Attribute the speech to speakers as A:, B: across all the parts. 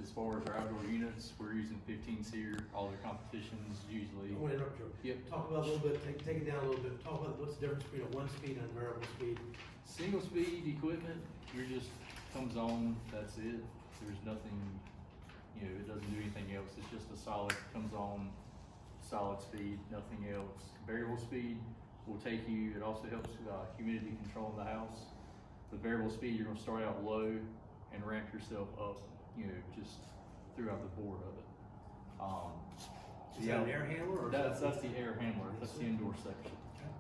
A: as far as our outdoor units, we're using 15 Sear. All their competitions usually.
B: I want to interrupt you.
A: Yep.
B: Talk about a little bit, take it down a little bit. Talk about what's the difference between a 1-speed and a variable speed.
A: Single speed equipment, you're just comes on, that's it. There's nothing, it doesn't do anything else. It's just a solid, comes on, solid speed, nothing else. Variable speed will take you, it also helps humidity control in the house. The variable speed, you're gonna start out low and ramp yourself up, just throughout the board of it.
B: Is that an air handler? Or
A: That's the air handler, that's the indoor section.
B: Okay.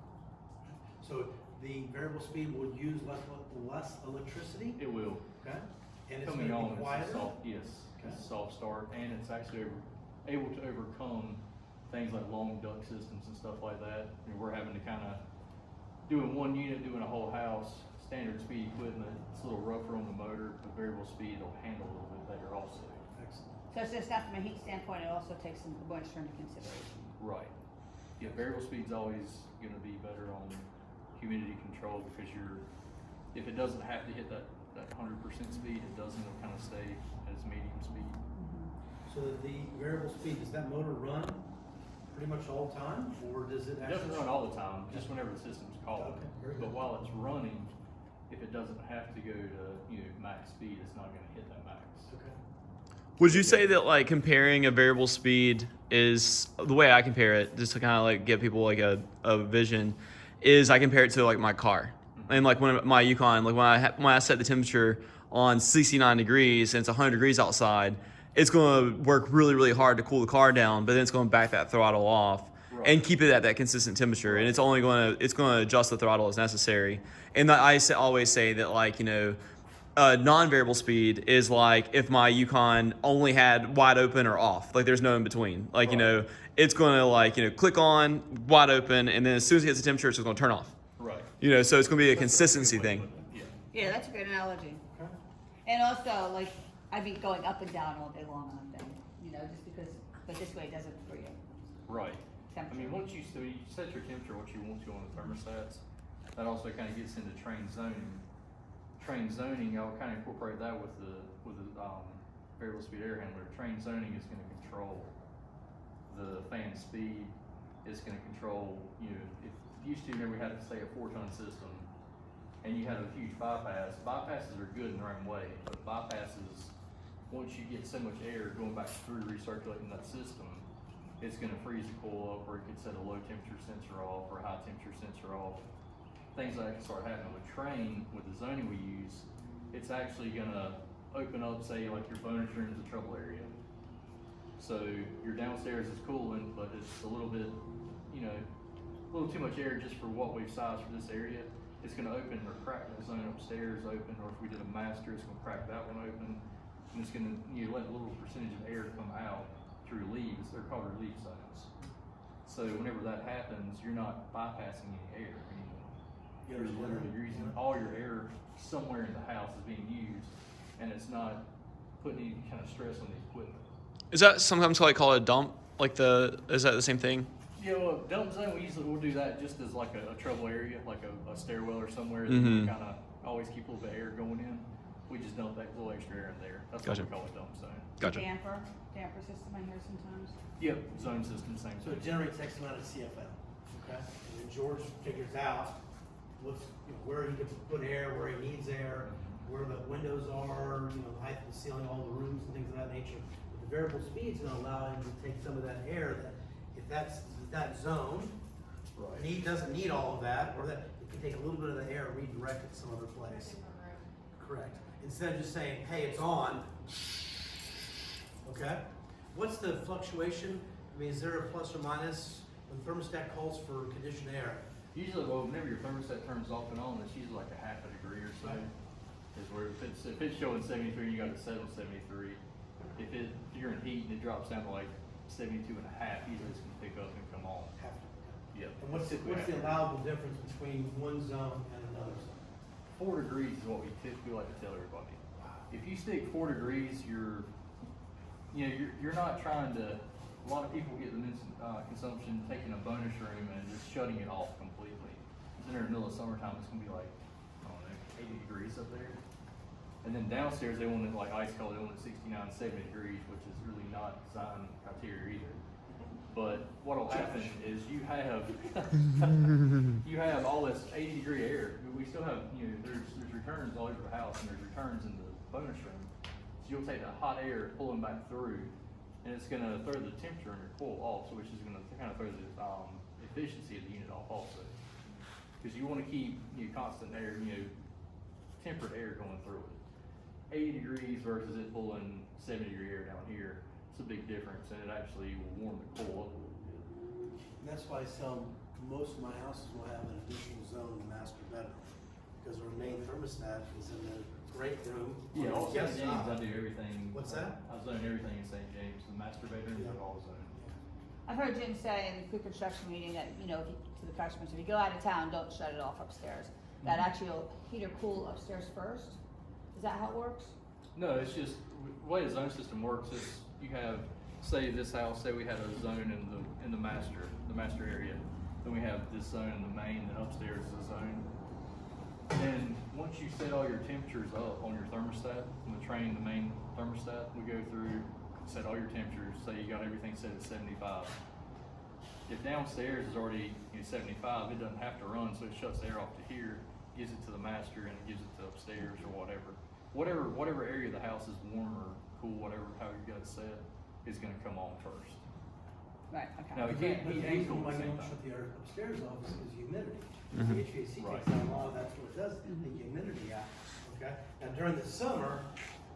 B: So the variable speed will use less electricity?
A: It will.
B: Okay. And it's
A: Coming
B: going to
A: on,
B: be quieter?
A: it's a soft, yes,
B: Okay.
A: it's a soft start, and it's actually able to overcome things like long duct systems and stuff like that. We're having to kind of, doing one unit, doing a whole house, standard speed equipment, it's a little rougher on the motor, but variable speed will handle a little bit better also.
B: Excellent.
C: So it's just not from a heat standpoint, it also takes some moisture into consideration.
A: Right. Yeah, variable speed's always gonna be better on humidity control because if it doesn't have to hit that 100% speed, it doesn't, it'll kind of stay at its medium speed.
B: So the variable speed, does that motor run pretty much all the time, or does it
A: It
B: actually?
A: doesn't run all the time, just whenever the system's called.
B: Okay, very
A: But
B: good.
A: while it's running, if it doesn't have to go to max speed, it's not gonna hit that max.
B: Okay.
D: Would you say that like comparing a variable speed is the way I compare it, just to kind of like give people like a vision, is I compare it to like my car. And like when my Yukon, like when I set the temperature on 69 degrees and it's 100 degrees outside, it's going to work really, really hard to cool the car down, but then it's going to back that throttle off and keep it at that consistent temperature. And it's only going to adjust the throttle as necessary. And I always say that like, non-variable speed is like if my Yukon only had wide open or off, like there's no in between. Like, it's going to like, click on wide open, and then as soon as it hits the temperature, it's just going to turn off.
A: Right.
D: So it's going to be a consistency thing.
A: Yeah.
C: Yeah, that's a good analogy.
B: Okay.
C: And also, like, I'd be going up and down all day long on a thing, just because, but this way it does it for you.
A: Right. I
C: Temperature.
A: mean, once you set your temperature, what you want to on the thermostats, that also kind of gets into Trane zoning. Trane zoning, I'll kind of incorporate that with the variable speed air handler. Trane zoning is going to control the fan speed. It's going to control, if used to, we had to say a 4-ton system, and you had a huge bypass. Bypasses are good in their own way, but bypasses, once you get so much air going back through recirculating that system, it's going to freeze the coil up, or it could set a low temperature sensor off or a high temperature sensor off. Things like that can start happening with Trane. With the zoning we use, it's actually going to open up, say, like your bonus room is a trouble area. So your downstairs is cooling, but it's a little bit, a little too much air just for what we've sized for this area. It's going to open or crack that zone upstairs open, or if we did a master, it's going to crack that one open, and it's going to let a little percentage of air come out through leaves. They're called relief zones. So whenever that happens, you're not bypassing any air anymore. You're using all your air somewhere in the house is being used, and it's not putting any kind of stress on the equipment.
D: Is that sometimes called a dump? Is that the same thing?
A: Yeah, well, dump zone, we'll do that just as like a trouble area, like a stairwell or somewhere that
D: Mhm.
A: we kind of always keep a little bit of air going in. We just dump that little extra air in there. That's
D: Gotcha.
A: what we call a dump zone.
D: Gotcha.
C: Damper system I hear sometimes.
A: Yep, zone system, same
B: So
A: thing.
B: it generates X amount of CFM, okay? And then George figures out where he can put air, where he needs air, where the windows are, the height of the ceiling, all the rooms and things of that nature. But the variable speed's gonna allow him to take some of that air that, if that zone
A: Right.
B: doesn't need all of that, or that it can take a little bit of the air and redirect it to some other place. Correct. Instead of just saying, hey, it's on. Okay? What's the fluctuation? I mean, is there a plus or minus when thermostat calls for conditioned air?
A: Usually, whenever your thermostat turns off and on, it's usually like a half a degree or so.
B: Right.
A: Is where if it's showing 73, you got it set on 73. If you're in heat and it drops down to like 72 and a half, usually it's gonna pick up and come on.
B: Half to.
A: Yep.
B: And what's the allowable difference between one zone and another zone?
A: 4 degrees is what we typically like to tell everybody. If you stick 4 degrees, you're not trying to. A lot of people get the consumption taking a bonus room and just shutting it off completely. Then in the middle of summertime, it's gonna be like, I don't know, 80 degrees up there. And then downstairs, they want it like ice cold, they want it 69, 70 degrees, which is really not design criteria either. But what'll happen is you have all this 80-degree air. We still have, there's returns all over the house, and there's returns in the bonus room. So you'll take that hot air, pull them back through, and it's gonna throw the temperature in your coil off, so which is gonna kind of throw the efficiency of the unit off also. Because you want to keep constant air, temperate air going through it. 80 degrees versus it pulling 70-degree air down here, it's a big difference, and it actually will warm the coil up a little bit.
B: And that's why I sell most of my houses will have an additional zone in the master bedroom, because our main thermostat is in the great room.
A: Yeah, all St.
B: Yes,
A: James, I do everything.
B: What's that?
A: I zone everything in St. James. The master bedrooms are all zoned.
C: I've heard Jim say in the pre-construction meeting that, if you, to the customers, if you go out of town, don't shut it off upstairs. That actually will heat or cool upstairs first? Is that how it works?
A: No, it's just, the way the zone system works is you have, say this house, say we had a zone in the master area. Then we have this zone in the main, then upstairs is a zone. And once you set all your temperatures up on your thermostat, from the Trane, the main thermostat, we go through, set all your temperatures, say you got everything set at 75. If downstairs is already 75, it doesn't have to run, so it shuts the air off to here, gives it to the master, and it gives it to upstairs or whatever. Whatever area of the house is warm or cool, whatever, how you got it set, is gonna come on first.
C: Right, okay.
A: Now, it can't
B: But
A: be
B: the
A: and
B: reason
A: cool
B: why
A: at the
B: you
A: same
B: don't shut
A: time.
B: the air upstairs off is because humidity.
D: Mhm.
B: The HVAC
A: Right.
B: takes out a lot of that's what it does, the humidity out, okay? Now during the summer,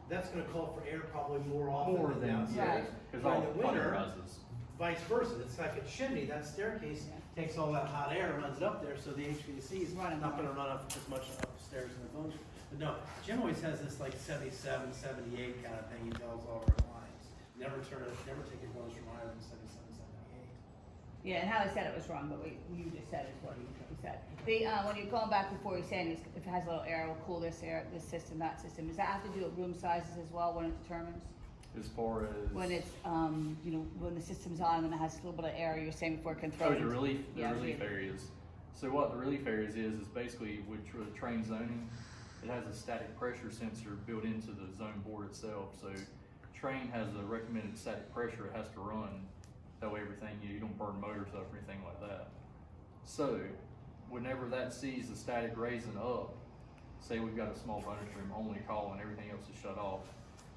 B: that's gonna call for air probably more often
A: More
B: than
A: than,
B: downstairs.
A: because
B: During
A: all
B: the
A: the
B: winter,
A: rises.
B: vice versa, it's like a chimney, that staircase takes all that hot air, runs it up there, so the HVAC is
C: Running
B: not
C: more.
B: gonna run up as much upstairs in the bones. But no, Jim always has this like 77, 78 kind of thing he tells all our clients. Never take your bonus from higher than 77, 78.
C: Yeah, and how he said it was wrong, but you just said is what he said. When you're going back before, he's saying if it has a little air, it will cool this system, that system. Does that have to do with room sizes as well when it determines?
A: As far as.
C: When it's, when the system's on and it has a little bit of air, you're saying before it can throw.
A: Oh, the relief
C: Yeah,
A: areas. So what the relief areas is basically with the Trane zoning, it has a static pressure sensor built into the zone board itself. So Trane has a recommended static pressure it has to run. That way everything, you don't burn motors up or anything like that. So whenever that sees the static raising up, say we've got a small bonus room only call and everything else is shut off,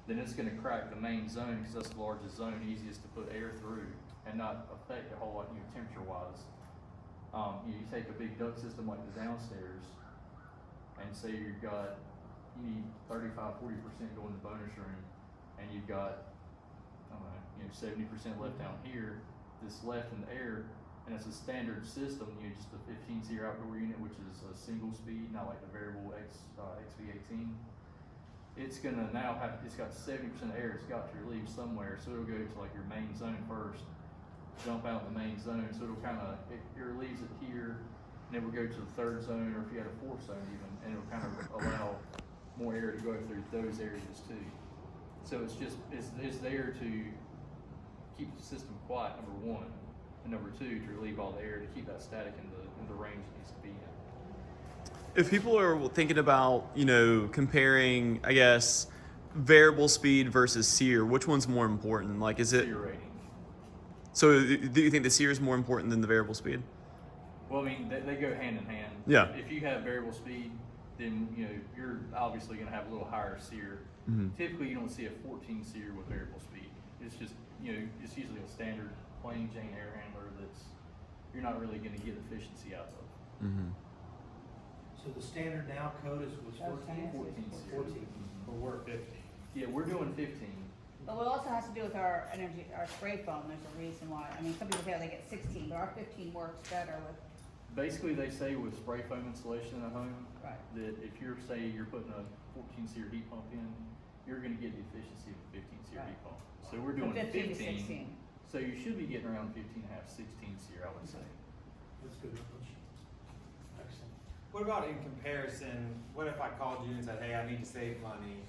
A: then it's gonna crack the main zone because that's the largest zone, easiest to put air through and not affect a whole lot, temperature wise. You take a big duct system like the downstairs and say you need 35–40% going to the bonus room and you've got, 70% left down here, this left in the air, and it's a standard system, just a 15 SEER outdoor unit, which is a single speed, not like the variable XV18. It's gonna now it's got 70% air, it's got to relieve somewhere, so it'll go to like your main zone first, jump out in the main zone, so it'll it relieves it here, and then we'll go to the third zone, or if you had a fourth zone even, and it'll kind of allow more air to go through those areas too. So it's there to keep the system quiet, number one, and number two, to relieve all the air to keep that static in the range it needs to be in.
D: If people are thinking about, comparing, I guess, variable speed versus Sear, which one's more important? Like, is it?
A: SEER rating.
D: So, do you think the Sear is more important than the variable speed?
A: Well, I mean, they go hand in hand.
D: Yeah.
A: If you have variable speed, then you're obviously going to have a little higher SEER.
D: Mm-hmm.
A: Typically, you don't see a 14 SEER with variable speed. It's just it's usually a standard plain Jane air handler that's you're not really going to get efficiency out of.
D: Mm-hmm.
B: So the standard now code was 14?
A: 14 SEER.
B: 14, but we're 50.
A: Yeah, we're doing 15.
C: But what also has to do with our energy, our spray foam, there's a reason why. I mean, some people say they get 16, but our 15 works better with.
A: Basically, they say with spray foam installation in a home,
C: Right.
A: that if you're putting a 14 SEER heat pump in, you're going to get the efficiency of a 15 SEER
C: Right.
A: heat pump. So we're
C: From
A: doing
C: 15 to
A: 15.
C: 16.
A: So you should be getting around 15.5, 16 SEER, I would say.
B: That's good. Excellent.
E: What about in comparison, what if I called you and said, hey, I need to save money?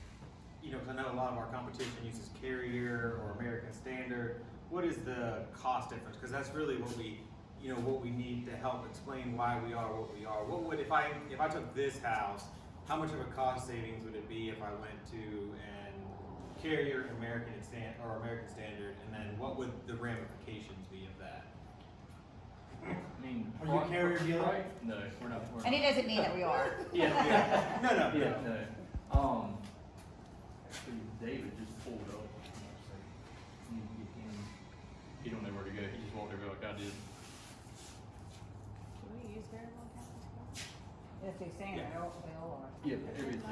E: Because I know a lot of our competition uses Carrier or American Standard. What is the cost difference? Because that's really what we need to help explain why we are what we are. What would, if I took this house how much of a cost savings would it be if I went to an Carrier American Standard, and then what would the ramifications be of that?
A: I mean.
B: Are you a Carrier dealer?
A: Right? No, we're not.
C: And it doesn't mean that we are.
A: Yeah.
E: No, no,
A: Yeah,
E: no.
A: no. Actually, David just pulled up. You can get him. He don't know where to go. He just walked over like I did.
F: Do we use variable accounts?
C: If they're saying it, they all are.
A: Yeah,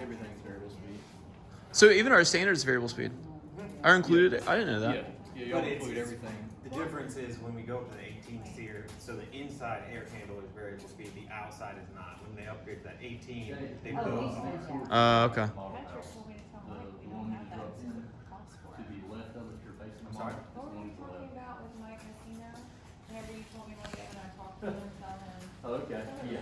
A: everything's variable speed.
D: So even our standards variable speed are included. I didn't know that.
A: Yeah, yeah, y'all
E: But it's-
A: include everything.
E: The difference is when we go up to the 18 Sear, so the inside air handle is variable speed, the outside is not. When they upgrade to that 18, they
C: Oh,
E: both
C: these
E: are.
C: ones, yeah.
D: Okay.
F: Patrick told me to tell
A: The
F: Mike we
A: one
F: don't
A: you
F: have that
A: drop in
F: cost for
A: to
F: it.
A: the left of it, you're facing the
E: Sorry?
A: mark.
F: What were you talking about with Mike Messina? Whenever you told me one day when I talked to him, tell him.
A: Oh, okay, yeah.